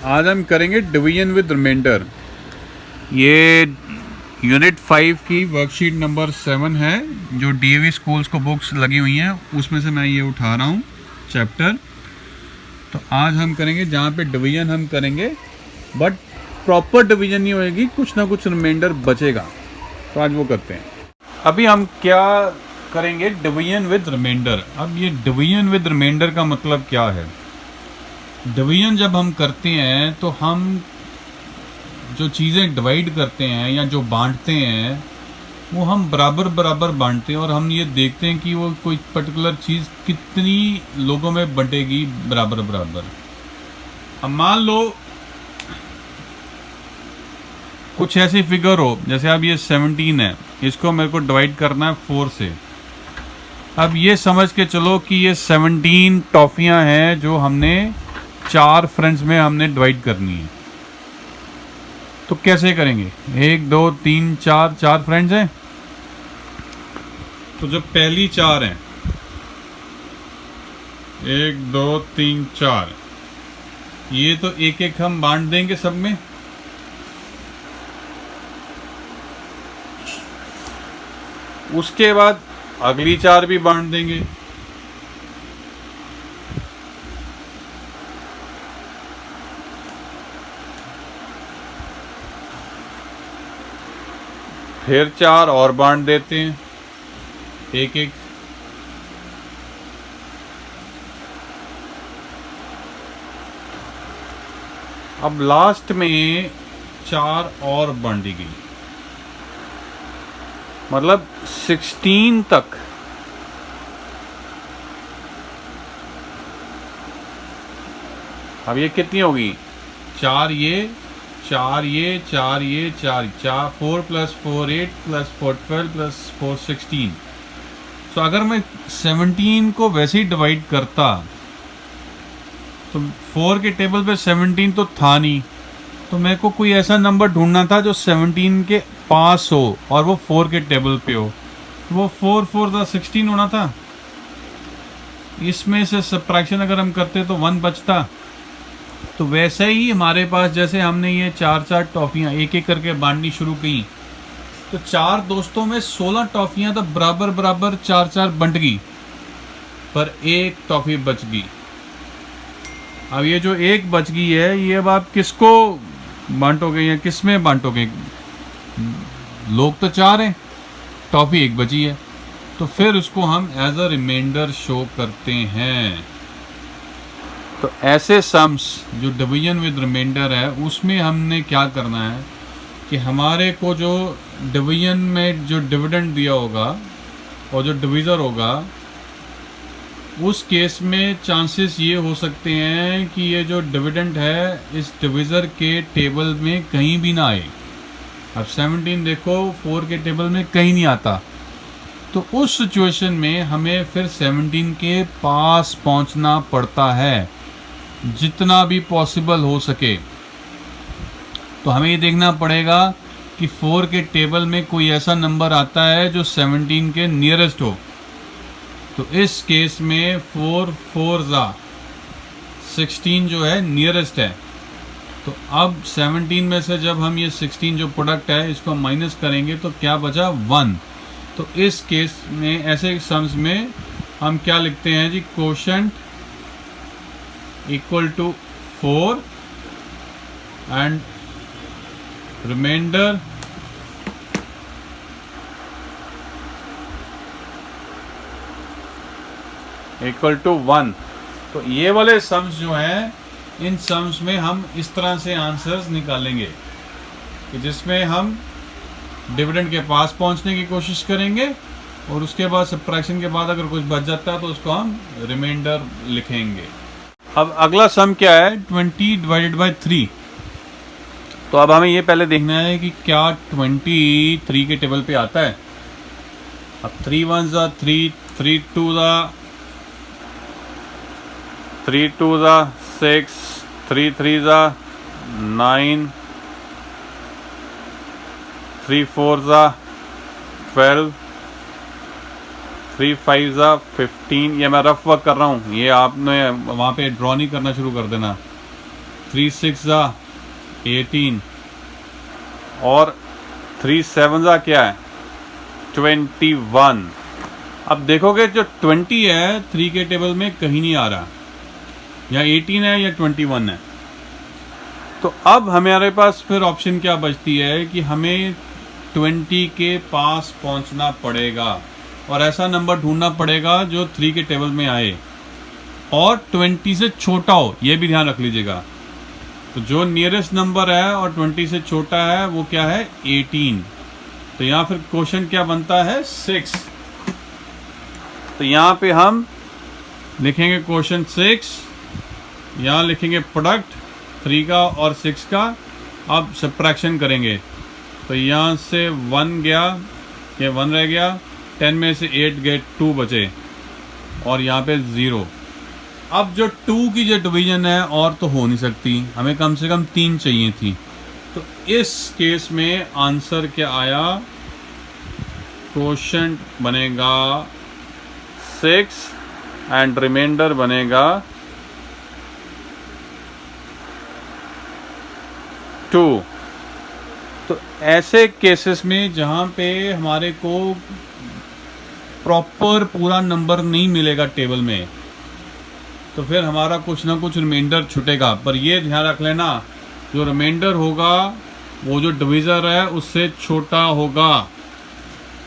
आज हम करेंगे डिवीजन विद रिमाइंडर। ये यूनिट 5 की वर्कशीट नंबर 7 है, जो डीएवी स्कूल्स को बुक्स लगी हुई हैं उसमें से मैं ये उठा रहा हूँ चैप्टर। तो आज हम करेंगे जहाँ पे डिवीजन हम करेंगे, बट प्रॉपर डिवीजन नहीं होएगी, कुछ ना कुछ रिमाइंडर बचेगा। तो आज वो करते हैं। अभी हम क्या करेंगे, डिवीजन विद रिमाइंडर। अब ये डिवीजन विद रिमाइंडर का मतलब क्या है? डिवीजन जब हम करते हैं तो हम जो चीज़ें डिवाइड करते हैं या जो बांटते हैं वो हम बराबर बराबर बांटते हैं, और हम ये देखते हैं कि वो कोई पर्टिकुलर चीज़ कितनी लोगों में बंटेगी बराबर बराबर। अब मान लो कुछ ऐसी फिगर हो, जैसे अब ये 17 है, इसको मेरे को डिवाइड करना है 4 से। अब ये समझ के चलो कि ये 17 टॉफियां हैं जो हमने 4 फ्रेंड्स में हमने डिवाइड करनी है। तो कैसे करेंगे? 1 2 3 4 फ्रेंड्स हैं, तो जब पहली 4 हैं, 1 2 3 4, ये तो एक एक हम बांट देंगे सब में। उसके बाद अगली 4 भी बांट देंगे। फिर 4 और बांट देते हैं एक एक। अब लास्ट में 4 और बांटी गई, मतलब 16 तक। अब ये कितनी होगी? 4 ये 4 ये 4 ये 4 4 + 4 8 + 4 12 + 4 16। तो अगर मैं 17 को वैसे ही डिवाइड करता तो 4 के टेबल पे 17 तो था नहीं, तो मेरे को कोई ऐसा नंबर ढूंढना था जो 17 के पास हो और वो 4 के टेबल पे हो। तो वो 4 4 16 होना था। इसमें से सब्ट्रैक्शन अगर हम करते तो 1 बचता। तो वैसे ही हमारे पास, जैसे हमने ये 4 टॉफियाँ एक एक करके बांटनी शुरू की, तो 4 दोस्तों में 16 टॉफियाँ तो बराबर बराबर 4 बंट गई, पर एक टॉफी बच गई। अब ये जो एक बच गई है, ये अब आप किसको बांटोगे या किस में बांटोगे? लोग तो 4 हैं, टॉफी एक बची है, तो फिर उसको हम एज अ रिमाइंडर शो करते हैं। तो ऐसे सम्स जो डिवीजन विद रिमाइंडर है, उसमें हमने क्या करना है कि हमारे को जो डिवीजन में जो डिविडेंड दिया होगा और जो डिवीज़र होगा, उस केस में चांसेस ये हो सकते हैं कि ये जो डिविडेंड है इस डिवीज़र के टेबल में कहीं भी ना आए। अब 17 देखो 4 के टेबल में कहीं नहीं आता, तो उस सिचुएशन में हमें फिर 17 के पास पहुंचना पड़ता है जितना भी पॉसिबल हो सके। तो हमें ये देखना पड़ेगा कि 4 के टेबल में कोई ऐसा नंबर आता है जो 17 के नियरेस्ट हो। तो इस केस में 4 4 16 जो है नियरेस्ट है। तो अब 17 में से जब हम ये 16 जो प्रोडक्ट है इसको माइनस करेंगे तो क्या बचा? 1। तो इस केस में ऐसे सम्स में हम क्या लिखते हैं जी? Quotient equal to 4 and remainder equal to 1। तो ये वाले सम्स जो हैं, इन सम्स में हम इस तरह से आंसर्स निकालेंगे कि जिसमें हम डिविडेंड के पास पहुंचने की कोशिश करेंगे, और उसके बाद सब्ट्रैक्शन के बाद अगर कुछ बच जाता है तो उसको हम रिमाइंडर लिखेंगे। अब अगला सम क्या है? 20 डिवाइडेड बाय 3। तो अब हमें ये पहले देखना है कि क्या 20 3 के टेबल पे आता है। अब 3 1 3 3 2 3 2 6 3 3 9 3 4 12 3 5 15। ये मैं रफ वर्क कर रहा हूँ, ये आपने वहाँ पे ड्रॉ नहीं करना शुरू कर देना। 3 6 ज़ा 18 और 3 7 ज़ा क्या है 21। अब देखोगे जो 20 है 3 के टेबल में कहीं नहीं आ रहा, या 18 है या 21 है। तो अब हमारे पास फिर ऑप्शन क्या बचती है कि हमें 20 के पास पहुंचना पड़ेगा और ऐसा नंबर ढूंढना पड़ेगा जो 3 के टेबल में आए और 20 से छोटा हो, ये भी ध्यान रख लीजिएगा। तो जो नियरेस्ट नंबर है और 20 से छोटा है वो क्या है 18। तो यहाँ फिर क्वेश्चन क्या बनता है 6। तो यहाँ पे हम लिखेंगे क्वेश्चन 6, यहाँ लिखेंगे प्रोडक्ट 3 का और 6 का। अब सब्ट्रैक्शन करेंगे तो यहाँ से 1 गया, ये 1 रह गया, 10 में से 8 गए, 2 बचे और यहाँ पे 0। अब जो 2 की जो डिवीजन है और तो हो नहीं सकती, हमें कम से कम 3 चाहिए थी। तो इस केस में आंसर क्या आया, क्वोशंट बनेगा 6 एंड रिमाइंडर बनेगा 2। तो ऐसे केसेस में जहाँ पे हमारे को प्रॉपर पूरा नंबर नहीं मिलेगा टेबल में, तो फिर हमारा कुछ ना कुछ रिमाइंडर छूटेगा। पर ये ध्यान रख लेना, जो रिमाइंडर होगा वो जो डिवीज़र है उससे छोटा होगा।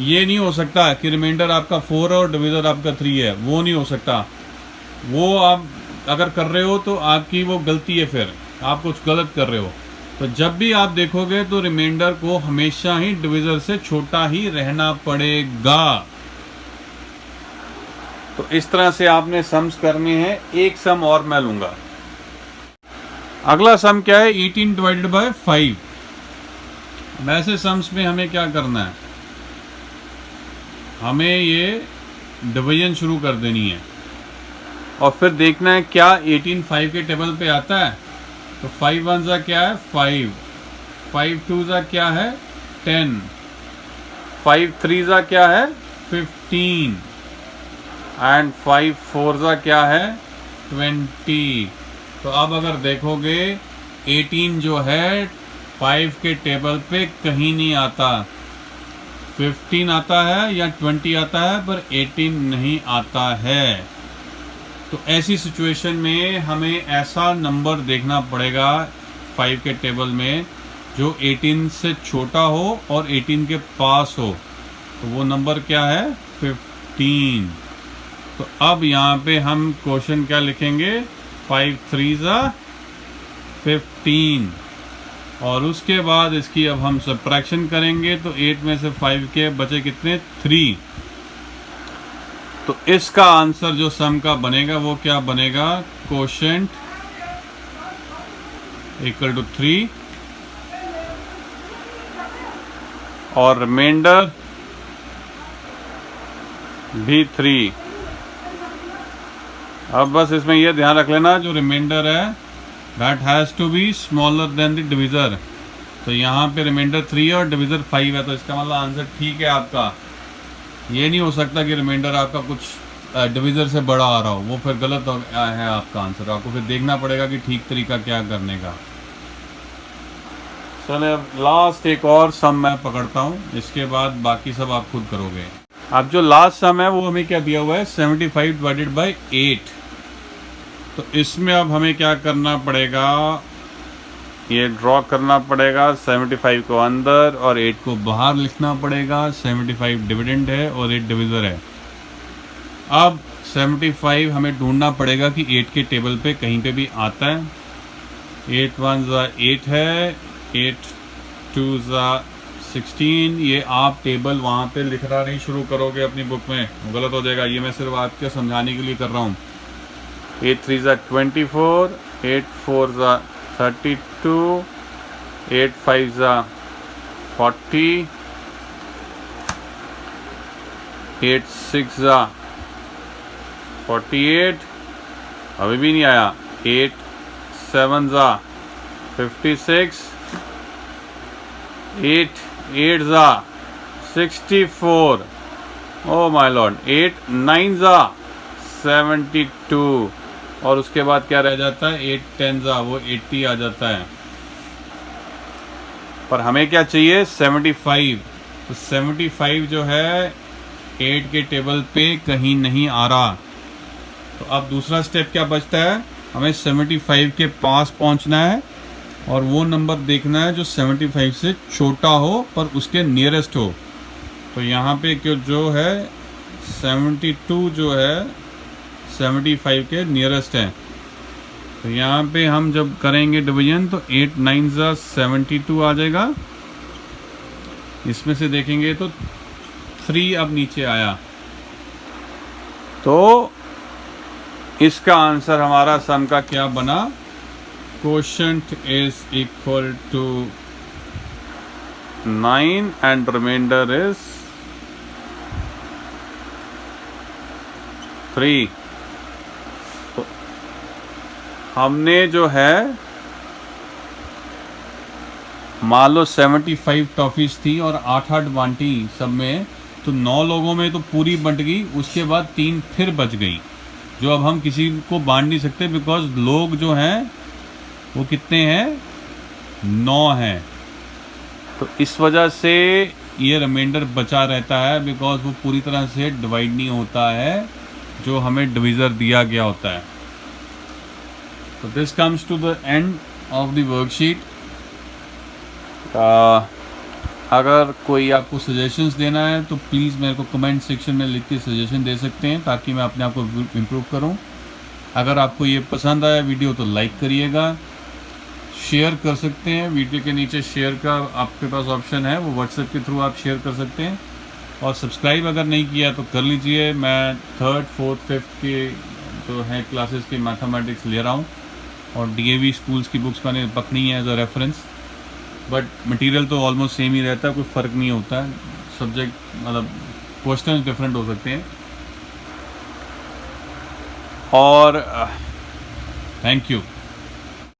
ये नहीं हो सकता कि रिमाइंडर आपका 4 और डिवीज़र आपका 3 है, वो नहीं हो सकता। वो आप अगर कर रहे हो तो आपकी वो गलती है, फिर आप कुछ गलत कर रहे हो। तो जब भी आप देखोगे तो रिमाइंडर को हमेशा ही डिवीज़र से छोटा ही रहना पड़ेगा। तो इस तरह से आपने सम्स करने हैं। एक सम और मैं लूंगा। अगला सम क्या है 18 डिवाइडेड बाय 5। वैसे सम्स में हमें क्या करना है, हमें ये डिवीजन शुरू कर देनी है और फिर देखना है क्या 18 5 के टेबल पे आता है। तो 5 1 ज़ा क्या है 5, 5 2 ज़ा क्या है 10, 5 3 ज़ा क्या है 15 एंड 5 4 ज़ा क्या है 20। तो अब अगर देखोगे 18 जो है 5 के टेबल पे कहीं नहीं आता, 15 आता है या 20 आता है पर 18 नहीं आता है। तो ऐसी सिचुएशन में हमें ऐसा नंबर देखना पड़ेगा 5 के टेबल में जो 18 से छोटा हो और 18 के पास हो। तो वो नंबर क्या है 15। तो अब यहाँ पे हम क्वेश्चन क्या लिखेंगे 5 3 ज़ा 15 और उसके बाद इसकी अब हम सब्ट्रैक्शन करेंगे। तो 8 में से 5 के बचे कितने 3। तो इसका आंसर जो सम का बनेगा वो क्या बनेगा, क्वोशंट इक्वल टू 3 और रिमाइंडर भी 3। अब बस इसमें यह ध्यान रख लेना जो रिमाइंडर है that has to be smaller than the divisor. तो यहाँ पे रिमाइंडर 3 और डिवीज़र 5 है, तो इसका मतलब आंसर ठीक है आपका। ये नहीं हो सकता कि रिमाइंडर आपका कुछ डिवीज़र से बड़ा आ रहा हो, वो फिर गलत है आपका आंसर। आपको फिर देखना पड़ेगा कि ठीक तरीका क्या करने का। चले अब लास्ट एक और सम मैं पकड़ता हूँ, इसके बाद बाकी सब आप खुद करोगे। अब जो लास्ट सम है वो हमें क्या दिया हुआ है 75 डिवाइडेड बाई 8। तो इसमें अब हमें क्या करना पड़ेगा, ये ड्रॉ करना पड़ेगा 75 को अंदर और 8 को बाहर लिखना पड़ेगा। 75 डिविडेंड है और 8 डिविज़र है। अब 75 हमें ढूंढना पड़ेगा कि 8 के टेबल पे कहीं पे भी आता है। 8 1 ज़ा 8 है, 8 2 ज़ा 16। ये आप टेबल वहाँ पे लिखना नहीं शुरू करोगे अपनी बुक में, गलत हो जाएगा। ये मैं सिर्फ आपके समझाने के लिए कर रहा हूँ। 8 3 ज़ा 24, 8 4 ज़ा 32, 8 5 ज़ा 40, 8 6 ज़ा 48, अभी भी नहीं आया। 8 7 ज़ा 56, 8 8 ज़ा 64, ओ माय लॉर्ड। 8 9 ज़ा 72, और उसके बाद क्या रह जाता है, 8 10 वो 80 आ जाता है। पर हमें क्या चाहिए, 75। तो 75 जो है 8 के टेबल पे कहीं नहीं आ रहा। तो अब दूसरा स्टेप क्या बचता है, हमें 75 के पास पहुंचना है और वो नंबर देखना है जो 75 से छोटा हो पर उसके नियरेस्ट हो। तो यहाँ पे क्यों जो है 72 जो है 75 के नियरेस्ट है। तो यहाँ पे हम जब करेंगे डिवीजन तो 8 9 72 आ जाएगा। इसमें से देखेंगे तो 3 अब नीचे आया। तो इसका आंसर हमारा सम का क्या बना, quotient is equal to 9 and reminder is 3। तो हमने जो है मान लो 75 टॉफीज थी और 8 बांटी सब में, तो 9 लोगों में तो पूरी बंट गई, उसके बाद 3 फिर बच गई जो अब हम किसी को बांट नहीं सकते बिकॉज लोग जो हैं वो कितने हैं, 9 हैं। तो इस वजह से ये रिमाइंडर बचा रहता है बिकॉज वो पूरी तरह से डिवाइड नहीं होता है जो हमें डिवीज़र दिया गया होता है। तो this comes to the end of the worksheet. अगर कोई आपको सजेशंस देना है तो प्लीज़ मेरे को कमेंट सेक्शन में लिख के सजेशन दे सकते हैं ताकि मैं अपने आप को इम्प्रूव करूं। अगर आपको ये पसंद आया वीडियो तो लाइक करिएगा, शेयर कर सकते हैं, वीडियो के नीचे शेयर का आपके पास ऑप्शन है, वो व्हाट्सएप के थ्रू आप शेयर कर सकते हैं। और सब्सक्राइब अगर नहीं किया तो कर लीजिए। मैं 3rd 4th 5th के जो है क्लासेस के मैथमेटिक्स ले रहा हूँ और DAV स्कूल्स की बुक्स मैंने पकड़ी है as a reference, but material तो ऑलमोस्ट सेम ही रहता है, कोई फ़र्क नहीं होता है। सब्जेक्ट मतलब क्वेश्चन डिफरेंट हो सकते हैं। और थैंक यू।